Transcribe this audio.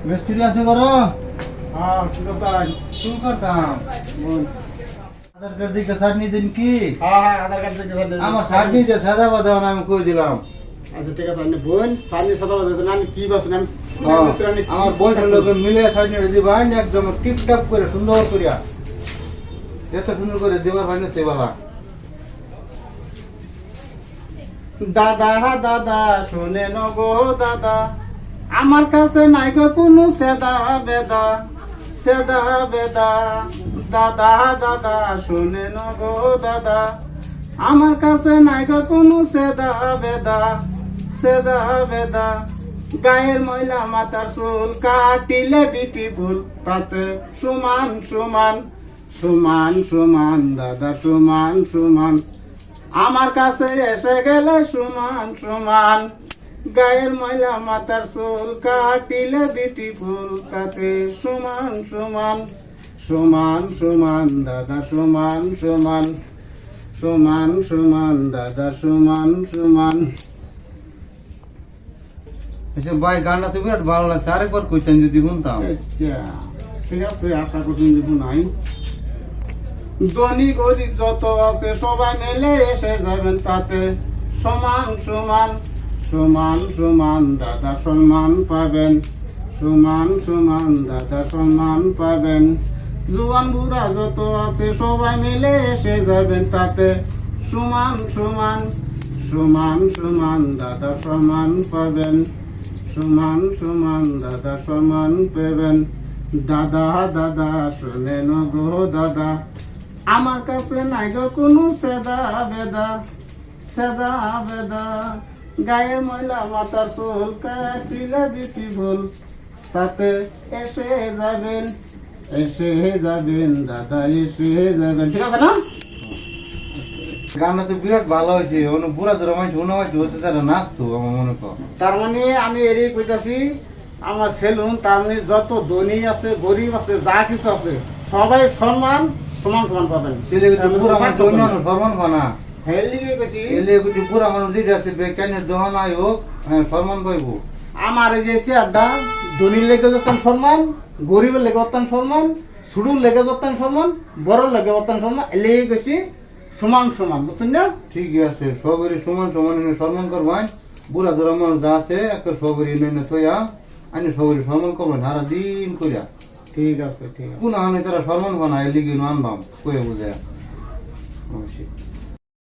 মিস্ত্রি আছে করো? হ্যাঁ কি করতাম? চুল করতাম। আধার কার্ড দিকে শার্ট নিয়ে দিন কি? হ্যাঁ আধার কার্ড থেকে আমার শার্ট নিয়ে যে সাদা বাঁধা আমি কই দিলাম। আচ্ছা ঠিক আছে, আপনি বোন সানি সাদা বাজাতে না, আমি কি বাসুন আমি আমার বয়সের লোক মিলে শার্ট নিয়ে দিবেন একদম টিপটাপ করে সুন্দর করিয়া, এত সুন্দর করে দেবার হয় না তেবালা। দাদা দাদা শুনে নগো দাদা, আমার কাছে নাই গো কোনো সেদা বেদা, সেদা বেদা। দাদা দাদা শুনে নগো দাদা, আমার কাছে নাই গো কোনো সেদা বেদা, সেদা বেদা। গায়ের ময়লা মাথার চুল কাটিলে বিউটিফুল, তাতে সমান সমান, সমান সমান দাদা সমান সমান। আমার কাছে এসে গেলে সমান সমান, গায়ের ময়লা মাথার চুল কাটিলে বিউটিফুল, তাতে সমান সমান, সমান সমান দাদা সমান সমান, সমান সমান দাদা সমান সমান। আচ্ছা ভাই, গানটা তো বিরাট ভালো লাগছে, আরেকবার কইতেন যদি শুনতাম। আচ্ছা ঠিক আছে, আশা করছি দেখুন নাই। ধনী গরিব যত আছে সবাই মিলে এসে যাবেন, তাতে সমান সমান, সমান সমান দাদা সম্মান পাবেন, সমান সমান দাদা সম্মান পাবেন। জোয়ান বুড়া যত আছে সবাই মিলে এসে যাবেন, তাতে সমান সমান, সমান সমান দাদা সম্মান পাবেন, সমান সমান দাদা সম্মান পাবেন। দাদা দাদা শোনেন গো দাদা, আমার কাছে নাই গো কোনো সেদা বেদা, সেদা বেদা। গায়ের ময়লা মাথার চুল কাটিলে বিউটিফুল, তাতে এসে যাবেন, এসে যাবেন দাদা এসে যাবেন। ঠিক আছে না? গানটা তো বিরাট ভালো হয়েছে, অনেক বুড়া ধরে মানুষ উনামাইছে হচ্ছে তারা নাচতো আমার মনে কর। তার মানে আমি এরই কইতাছি, আমার সেলুন তার মানে যত ধনী আছে গরিব আছে যা কিছু আছে সবাই সম্মান সমান সমান পাবেন। ছেলে বুড়া মানুষ অন্যান্য সরমান বানা হের লিগে কইছি, এলে কিছু বুড়া মানুষ যেটা আছে বেকানের দহন আই হোক সরমান পাইবো। আমার এই যে চেয়ারটা ধনীর লেগে যতন সম্মান, গরিবের লেগে অত্যান সম্মান, ছোটর লেগে যতন সম্মান, বড়র লেগে অত্যান সম্মান, এর লিগে কইছি সমান সমান, বুঝছেন না? ঠিক আছে, সবারই সমান সমান সম্মান করবেন। বুড়া ধরা মানুষ যা আছে একটা সবারই নেনে থইয়া আনি সবারই সম্মান করবেন সারা দিন করিয়া। ঠিক আছে ঠিক আছে। কোন আমি তারা সম্মান বানায় লিগে আনবাম কয়ে বুঝে।